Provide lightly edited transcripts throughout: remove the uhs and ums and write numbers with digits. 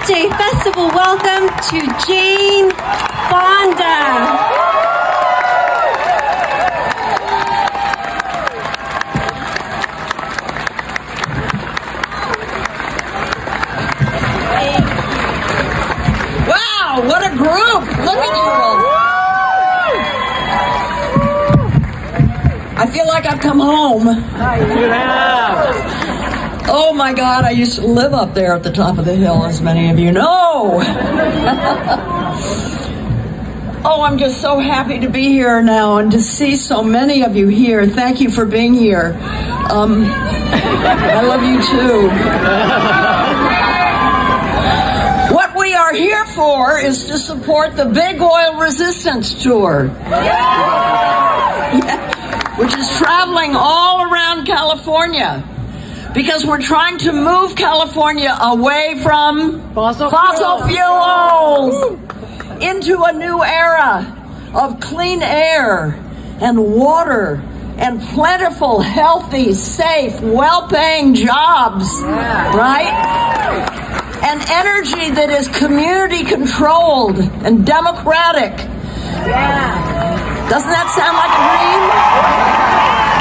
Earth Day Festival. Welcome to Jane Fonda. What a group! Look at you all. I feel like I've come home. You have. Oh my God, I used to live up there at the top of the hill, as many of you know. Oh, I'm just so happy to be here now and to see so many of you here. Thank you for being here. I love you too. What we are here for is to support the Big Oil Resistance Tour, which is traveling all around California because we're trying to move California away from fossil fuels into a new era of clean air and water and plentiful, healthy, safe, well-paying jobs, right? And energy that is community-controlled and democratic. Yeah. Doesn't that sound like a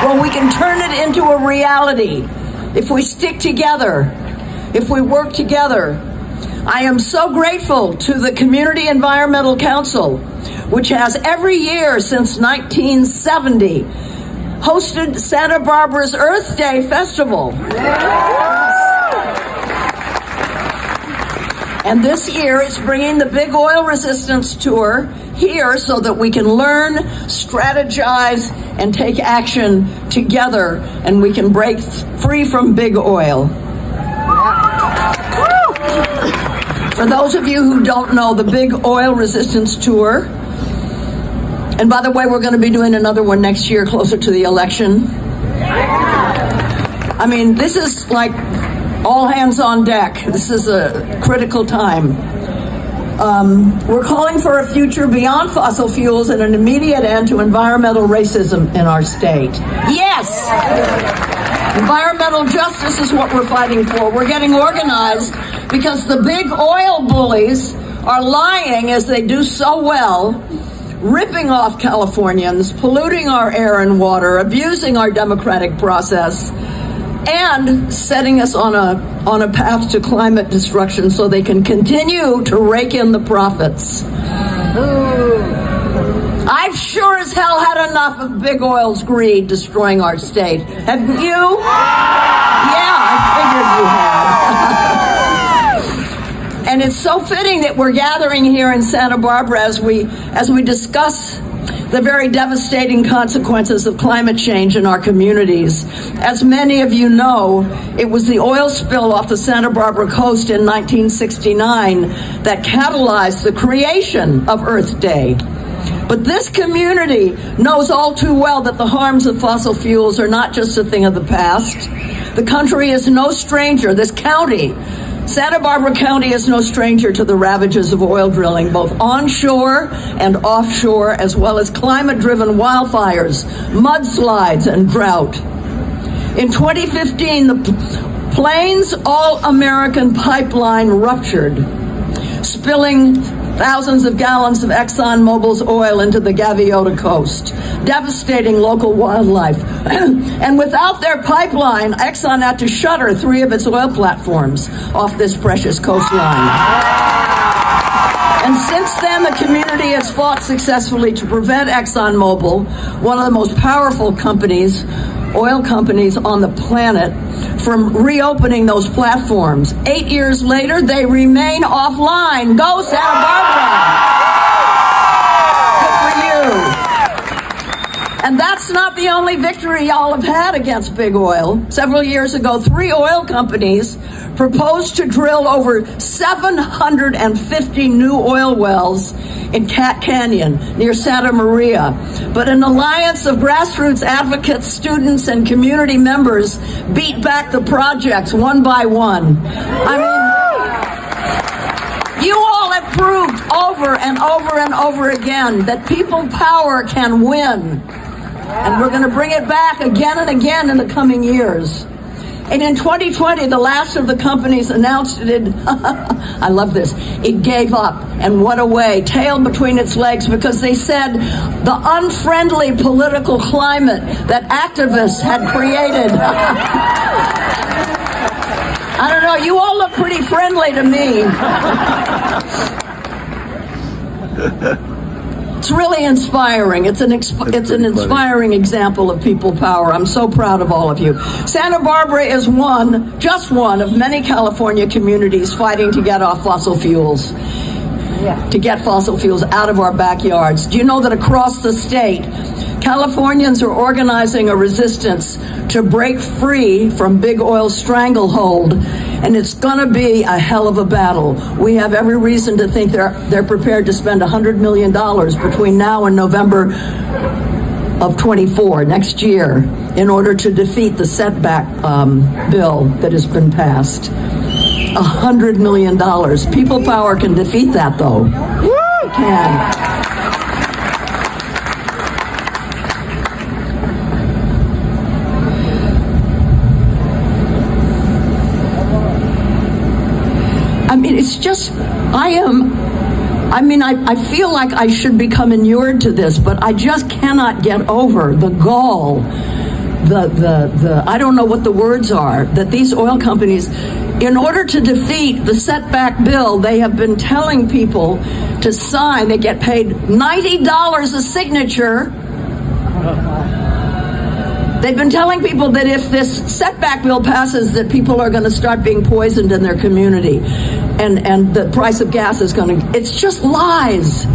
dream? Well, we can turn it into a reality if we stick together, if we work together. I am so grateful to the Community Environmental Council, which has every year since 1970 hosted Santa Barbara's Earth Day Festival. Yeah. And this year, it's bringing the Big Oil Resistance Tour here so that we can learn, strategize, and take action together, and we can break free from big oil. For those of you who don't know, the Big Oil Resistance Tour, and by the way, we're going to be doing another one next year closer to the election. I mean, this is like all hands on deck. This is a critical time. We're calling for a future beyond fossil fuels and an immediate end to environmental racism in our state. Yes! Environmental justice is what we're fighting for. We're getting organized because the big oil bullies are lying, as they do so well, ripping off Californians, polluting our air and water, abusing our democratic process, and setting us on a path to climate destruction so they can continue to rake in the profits. I've sure as hell had enough of big oil's greed destroying our state. Haven't you? Yeah, I figured you had. And it's so fitting that we're gathering here in Santa Barbara as we discuss the very devastating consequences of climate change in our communities. As many of you know, it was the oil spill off the Santa Barbara coast in 1969 that catalyzed the creation of Earth Day. But this community knows all too well that the harms of fossil fuels are not just a thing of the past. The country is no stranger, this county, Santa Barbara County, is no stranger to the ravages of oil drilling, both onshore and offshore, as well as climate-driven wildfires, mudslides, and drought. In 2015, the Plains All-American Pipeline ruptured, spilling thousands of gallons of ExxonMobil's oil into the Gaviota coast, devastating local wildlife. And without their pipeline, Exxon had to shutter 3 of its oil platforms off this precious coastline. And since then, the community has fought successfully to prevent ExxonMobil, one of the most powerful companies, oil companies on the planet, from reopening those platforms. 8 years later, they remain offline. Go Santa Barbara! Good for you. And that's not the only victory y'all have had against big oil. Several years ago, 3 oil companies proposed to drill over 750 new oil wells in Cat Canyon near Santa Maria. But an alliance of grassroots advocates, students, and community members beat back the projects one by one. I mean, you all have proved over and over and over again that people power can win. And we're going to bring it back again and again in the coming years. And in 2020, the last of the companies announced it, I love this, it gave up and went away, tail between its legs, because they said the unfriendly political climate that activists had created. I don't know, you all look pretty friendly to me. It's really inspiring. It's an inspiring example of people power. I'm so proud of all of you. Santa Barbara is just one of many California communities fighting to get off fossil fuels. To get fossil fuels out of our backyards. Do you know that across the state, Californians are organizing a resistance to break free from big oil's stranglehold, and it's going to be a hell of a battle. We have every reason to think they're prepared to spend $100 million between now and November of 24, next year, in order to defeat the setback bill that has been passed. $100 million. People power can defeat that, though. Woo! Can. I mean, it's just, I feel like I should become inured to this, but I just cannot get over the gall, I don't know what the words are, that these oil companies, in order to defeat the setback bill, they have been telling people to sign. They get paid $90 a signature. They've been telling people that if this setback bill passes, that people are going to start being poisoned in their community, and the price of gas is going to. It's just lies.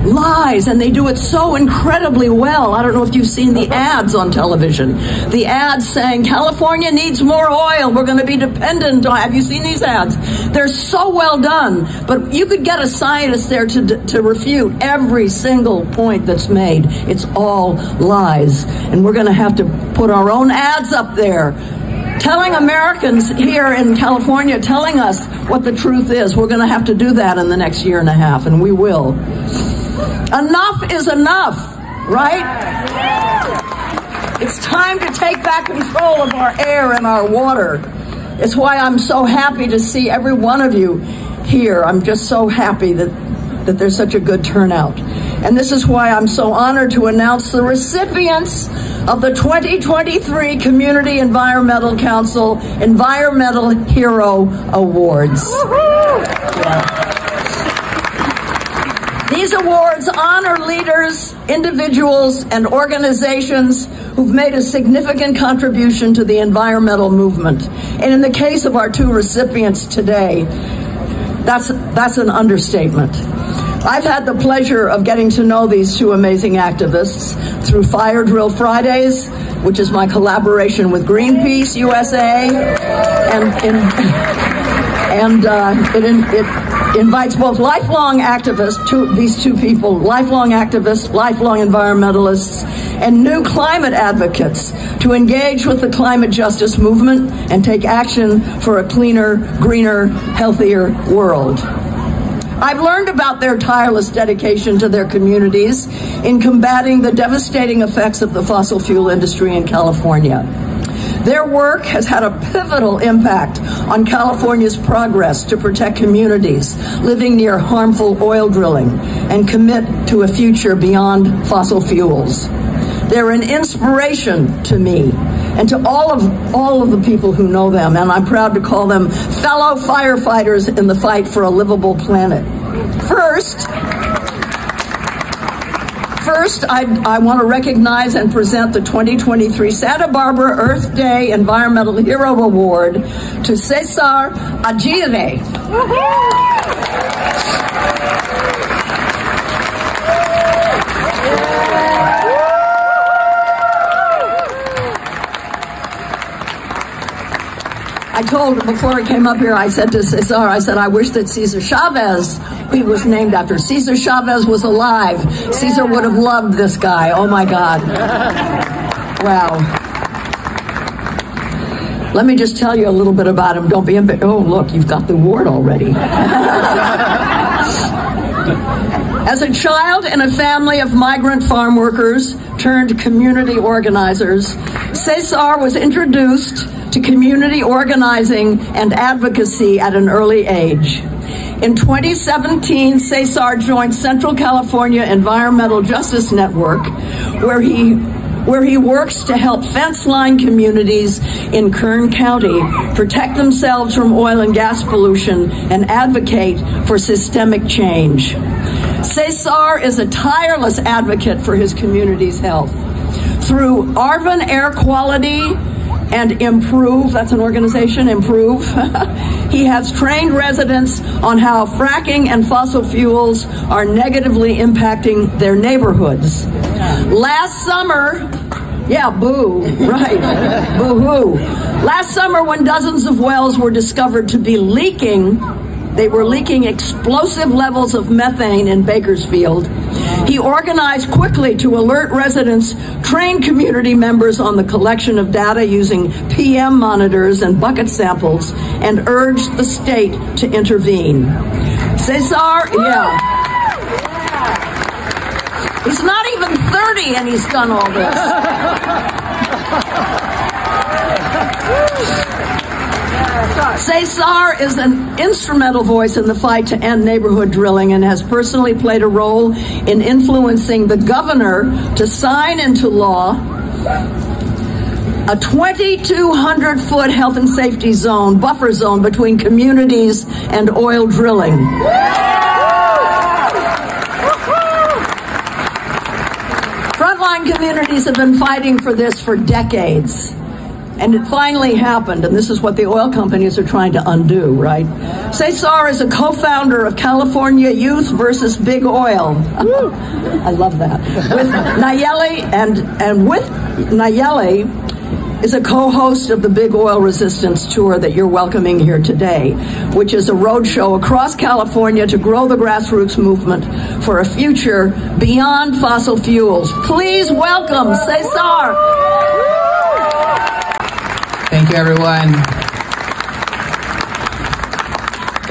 Lies, and they do it so incredibly well. I don't know if you've seen the ads on television. The ads saying, California needs more oil, we're going to be dependent on. Have you seen these ads? They're so well done, but you could get a scientist there to refute every single point that's made. It's all lies, and we're going to have to put our own ads up there telling Americans here in California, telling us what the truth is. We're going to have to do that in the next year and a half, and we will. Enough is enough, right? It's time to take back control of our air and our water. It's why I'm so happy to see every one of you here. I'm just so happy that there's such a good turnout. And this is why I'm so honored to announce the recipients of the 2023 Community Environmental Council Environmental Hero Awards. Yeah. These awards honor leaders, individuals, and organizations who've made a significant contribution to the environmental movement. And in the case of our two recipients today, that's an understatement. I've had the pleasure of getting to know these two amazing activists through Fire Drill Fridays, which is my collaboration with Greenpeace USA, and it invites both lifelong activists, these two people, lifelong activists, lifelong environmentalists, and new climate advocates to engage with the climate justice movement and take action for a cleaner, greener, healthier world. I've learned about their tireless dedication to their communities in combating the devastating effects of the fossil fuel industry in California. Their work has had a pivotal impact on California's progress to protect communities living near harmful oil drilling and commit to a future beyond fossil fuels. They're an inspiration to me and to all of the people who know them, and I'm proud to call them fellow firefighters in the fight for a livable planet. First, I want to recognize and present the 2023 Santa Barbara Earth Day Environmental Hero Award to Cesar Aguirre. I told, before I came up here, I said to Cesar, I wish that Cesar Chavez, he was named after, Cesar Chavez was alive. Cesar would have loved this guy. Oh my God. Wow. Let me just tell you a little bit about him. Don't be embarrassed. Oh, look, you've got the award already. As a child in a family of migrant farm workers turned community organizers, Cesar was introduced to community organizing and advocacy at an early age. In 2017, Cesar joined Central California Environmental Justice Network, where he works to help fence-line communities in Kern County protect themselves from oil and gas pollution and advocate for systemic change. Cesar is a tireless advocate for his community's health. Through Arvin Air Quality and Improve, that's an organization, Improve, he has trained residents on how fracking and fossil fuels are negatively impacting their neighborhoods. Last summer, yeah, boo, right, boo-hoo. Last summer, when dozens of wells were discovered to be leaking, they were leaking explosive levels of methane in Bakersfield. He organized quickly to alert residents, train community members on the collection of data using PM monitors and bucket samples, and urged the state to intervene. Cesar, yeah. He's not even 30 and he's done all this. Cesar is an instrumental voice in the fight to end neighborhood drilling and has personally played a role in influencing the governor to sign into law a 2,200-foot health and safety zone, buffer zone between communities and oil drilling. Frontline communities have been fighting for this for decades. And it finally happened, and this is what the oil companies are trying to undo, right? Cesar is a co-founder of California Youth versus Big Oil. I love that. With Nayeli, and with Nayeli is a co-host of the Big Oil Resistance Tour that you're welcoming here today, which is a roadshow across California to grow the grassroots movement for a future beyond fossil fuels. Please welcome Cesar. Thank you, everyone.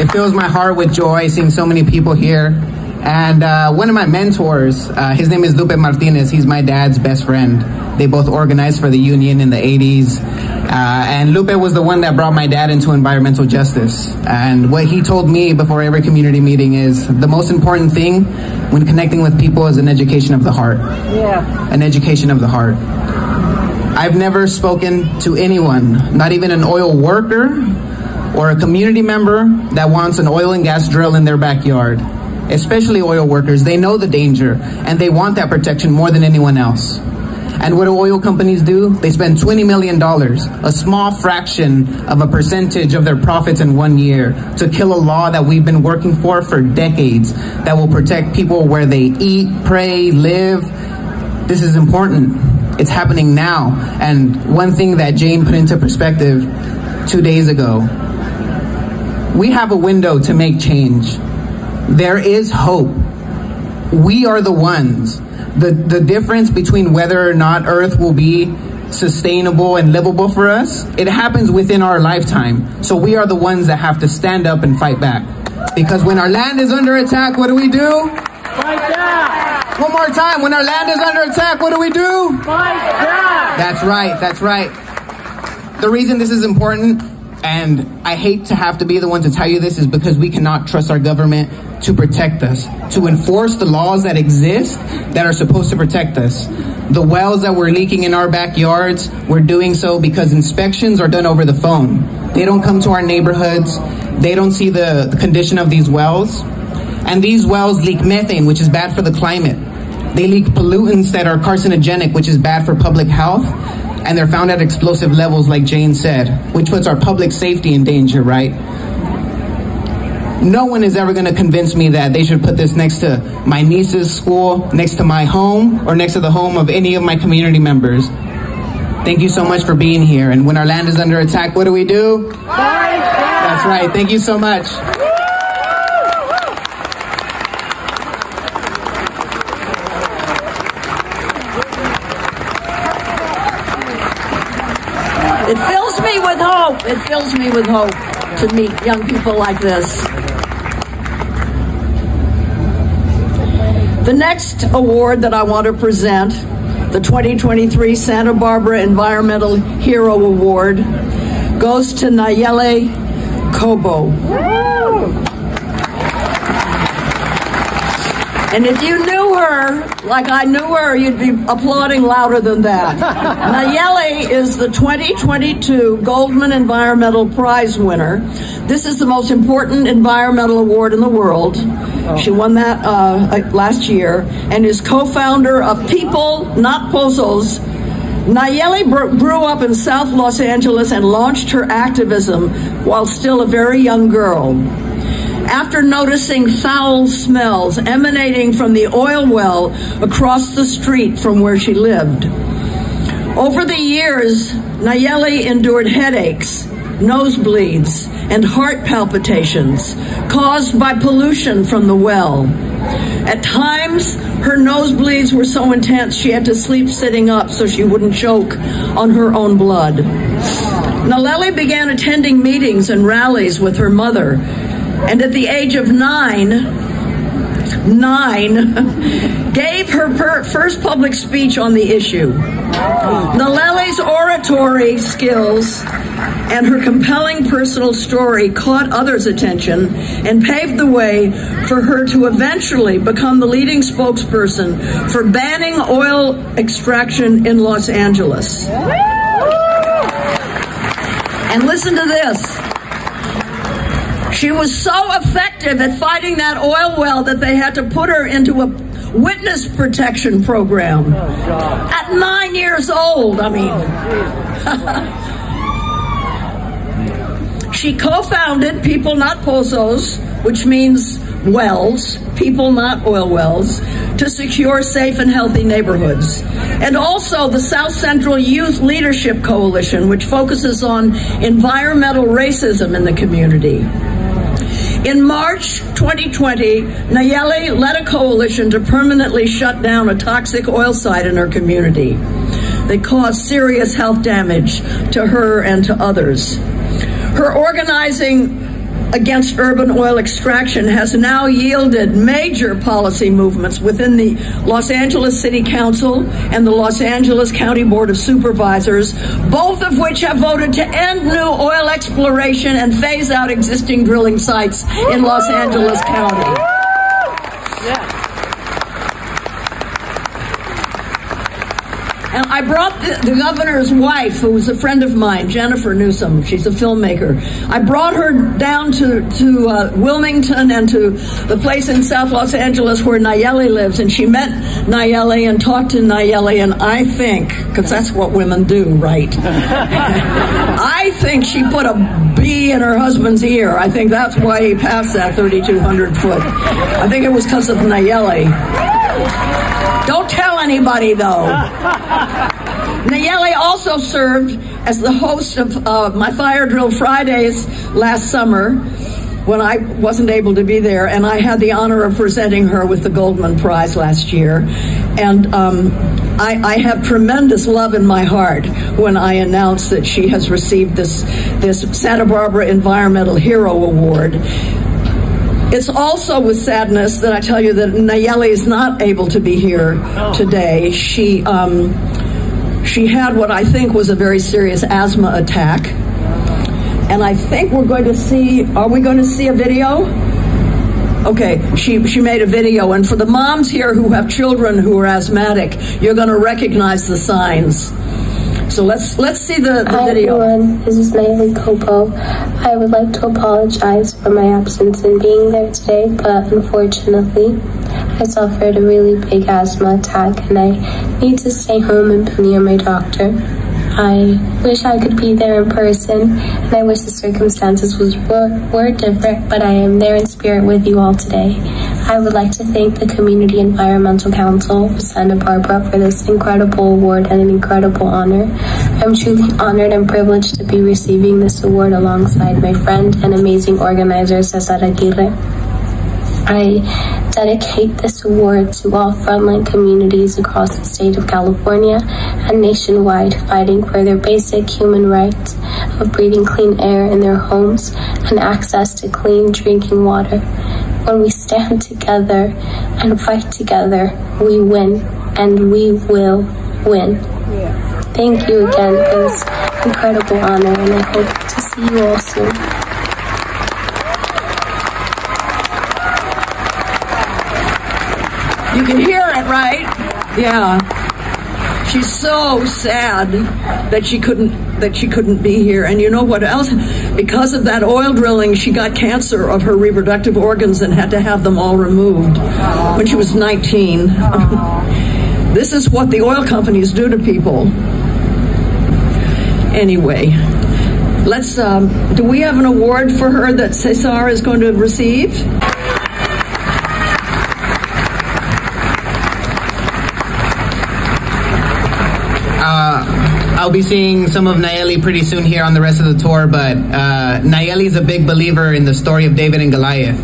It fills my heart with joy seeing so many people here. And one of my mentors, his name is Lupe Martinez. He's my dad's best friend. They both organized for the union in the 80s. And Lupe was the one that brought my dad into environmental justice. And what he told me before every community meeting is the most important thing when connecting with people is an education of the heart. Yeah. An education of the heart. I've never spoken to anyone, not even an oil worker or a community member that wants an oil and gas drill in their backyard. Especially oil workers, they know the danger and they want that protection more than anyone else. And what do oil companies do? They spend $20 million, a small fraction of a percentage of their profits in 1 year, to kill a law that we've been working for decades that will protect people where they eat, pray, live. This is important. It's happening now. And one thing that Jane put into perspective 2 days ago, we have a window to make change. There is hope. We are the ones. The difference between whether or not Earth will be sustainable and livable for us, it happens within our lifetime. So we are the ones that have to stand up and fight back. Because when our land is under attack, what do we do? Fight back! One more time. When our land is under attack, what do we do? Fight back! That's right. That's right. The reason this is important, and I hate to have to be the one to tell you this, is because we cannot trust our government to protect us, to enforce the laws that exist that are supposed to protect us. The wells that we're leaking in our backyards, we're doing so because inspections are done over the phone. They don't come to our neighborhoods. They don't see the condition of these wells. And these wells leak methane, which is bad for the climate. They leak pollutants that are carcinogenic, which is bad for public health. And they're found at explosive levels, like Jane said, which puts our public safety in danger, right? No one is ever going to convince me that they should put this next to my niece's school, next to my home, or next to the home of any of my community members. Thank you so much for being here. And when our land is under attack, what do we do? Fight back! That's right. Thank you so much. It fills me with hope. It fills me with hope to meet young people like this. The next award that I want to present, the 2023 Santa Barbara Environmental Hero Award, goes to Nayeli Cobo. And if you knew her like I knew her, you'd be applauding louder than that. Nayeli is the 2022 Goldman Environmental Prize winner. This is the most important environmental award in the world. She won that last year and is co-founder of People Not Pozos. Nayeli grew up in South Los Angeles and launched her activism while still a very young girl. After noticing foul smells emanating from the oil well across the street from where she lived. Over the years, Nayeli endured headaches, nosebleeds, and heart palpitations caused by pollution from the well. At times, her nosebleeds were so intense she had to sleep sitting up so she wouldn't choke on her own blood. Nayeli began attending meetings and rallies with her mother, and at the age of nine, gave her first public speech on the issue. Nayeli's oratory skills and her compelling personal story caught others' attention and paved the way for her to eventually become the leading spokesperson for banning oil extraction in Los Angeles. And listen to this. She was so effective at fighting that oil well that they had to put her into a witness protection program. At 9 years old, I mean. She co-founded People Not Pozos, which means wells, people not oil wells, to secure safe and healthy neighborhoods. And also the South Central Youth Leadership Coalition, which focuses on environmental racism in the community. In March 2020, Nayeli led a coalition to permanently shut down a toxic oil site in her community. They caused serious health damage to her and to others. Her organizing against urban oil extraction has now yielded major policy movements within the Los Angeles City Council and the Los Angeles County Board of Supervisors, both of which have voted to end new oil exploration and phase out existing drilling sites in Los Angeles County. And I brought the governor's wife, who was a friend of mine, Jennifer Newsom. She's a filmmaker. I brought her down to Wilmington and to the place in South Los Angeles where Nayeli lives, and she met Nayeli and talked to Nayeli, and I think, because that's what women do, right? I think she put a bee in her husband's ear. I think that's why he passed that 3,200 foot. I think it was because of Nayeli. Don't tell anybody, though. Nayeli also served as the host of my Fire Drill Fridays last summer when I wasn't able to be there, and I had the honor of presenting her with the Goldman Prize last year. And I have tremendous love in my heart when I announce that she has received this Santa Barbara Environmental Hero Award. It's also with sadness that I tell you that Nayeli is not able to be here today. She had what I think was a very serious asthma attack. And I think we're going to see, are we going to see a video? Okay, she made a video, and for the moms here who have children who are asthmatic, you're going to recognize the signs. So let's see the video. Hi everyone, this is Nayeli Cobo. I would like to apologize for my absence in being there today, but unfortunately, I suffered a really big asthma attack and I need to stay home and be near my doctor. I wish I could be there in person, and I wish the circumstances were different, but I am there in spirit with you all today. I would like to thank the Community Environmental Council of Santa Barbara for this incredible award and an incredible honor. I'm truly honored and privileged to be receiving this award alongside my friend and amazing organizer, Cesar Aguirre. I dedicate this award to all frontline communities across the state of California and nationwide fighting for their basic human rights of breathing clean air in their homes and access to clean drinking water. When we stand together and fight together, we win, and we will win. Yeah. thank you again for this incredible honor, and I hope to see you all soon. You can hear it, right? Yeah. She's so sad that she couldn't be here. And you know what else? Because of that oil drilling, she got cancer of her reproductive organs and had to have them all removed when she was 19. This is what the oil companies do to people. Anyway, let's, do we have an award for her that Cesar is going to receive? I'll be seeing some of Nayeli pretty soon here on the rest of the tour, but Nayeli is a big believer in the story of David and Goliath.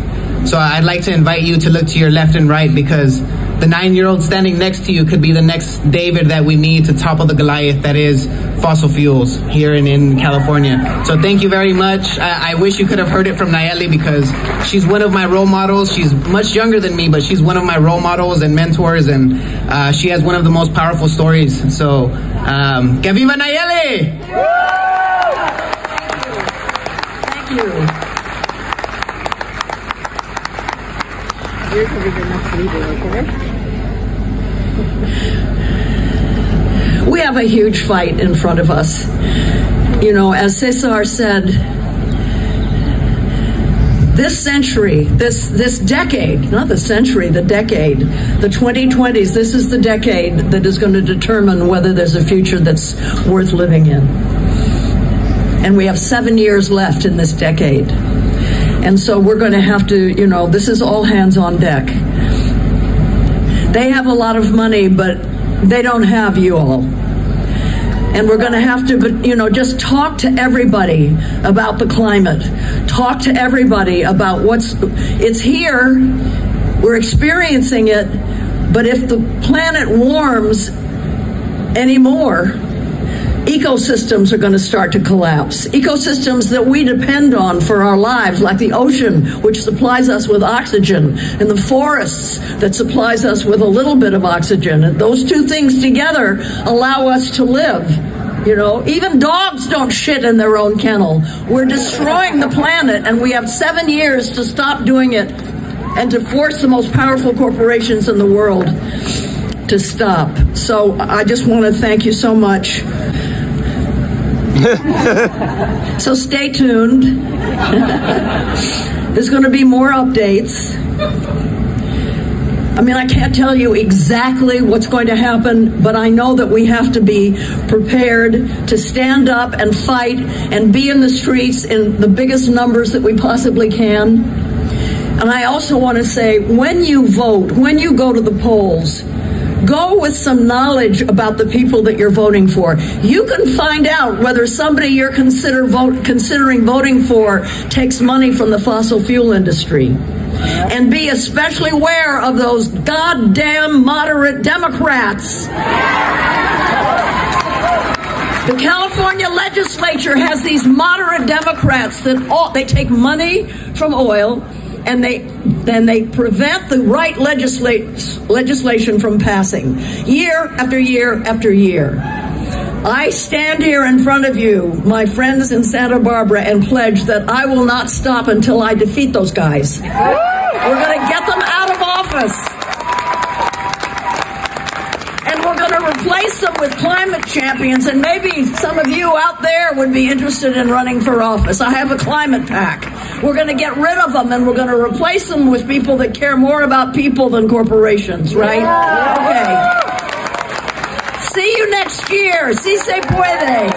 So I'd like to invite you to look to your left and right, because the 9-year-old standing next to you could be the next David that we need to topple the Goliath that is fossil fuels here in California. So thank you very much. I wish you could have heard it from Nayeli, because she's one of my role models. She's much younger than me, but she's one of my role models and mentors, and she has one of the most powerful stories. So, que viva Nayeli! Thank you. Here's the next video, okay? We have a huge fight in front of us. You know, as Cesar said, this century, this decade, not the century, the decade, the 2020s, this is the decade that is going to determine whether there's a future that's worth living in. And we have 7 years left in this decade. And so we're going to have to, you know, this is all hands on deck. They have a lot of money, but they don't have you all. And we're going to have to, you know, just talk to everybody about the climate. Talk to everybody about it's here. We're experiencing it. But if the planet warms anymore, ecosystems are going to start to collapse. Ecosystems that we depend on for our lives, like the ocean, which supplies us with oxygen, and the forests that supplies us with a little bit of oxygen. And those two things together allow us to live. You know, even dogs don't shit in their own kennel. We're destroying the planet, and we have 7 years to stop doing it and to force the most powerful corporations in the world to stop. So I just want to thank you so much. So stay tuned. There's going to be more updates. I mean, I can't tell you exactly what's going to happen, but I know that we have to be prepared to stand up and fight and be in the streets in the biggest numbers that we possibly can. And I also want to say, when you vote, when you go to the polls, go with some knowledge about the people that you're voting for. You can find out whether somebody you're considering voting for takes money from the fossil fuel industry. And be especially aware of those goddamn moderate Democrats. The California legislature has these moderate Democrats that they take money from oil, and they prevent the right legislation from passing year after year after year. I stand here in front of you, my friends in Santa Barbara, and pledge that I will not stop until I defeat those guys. We're going to get them out of office. And we're going to replace them with climate champions, and maybe some of you out there would be interested in running for office. I have a climate pack. We're going to get rid of them, and we're going to replace them with people that care more about people than corporations, right? Okay. See you next year. Si se puede.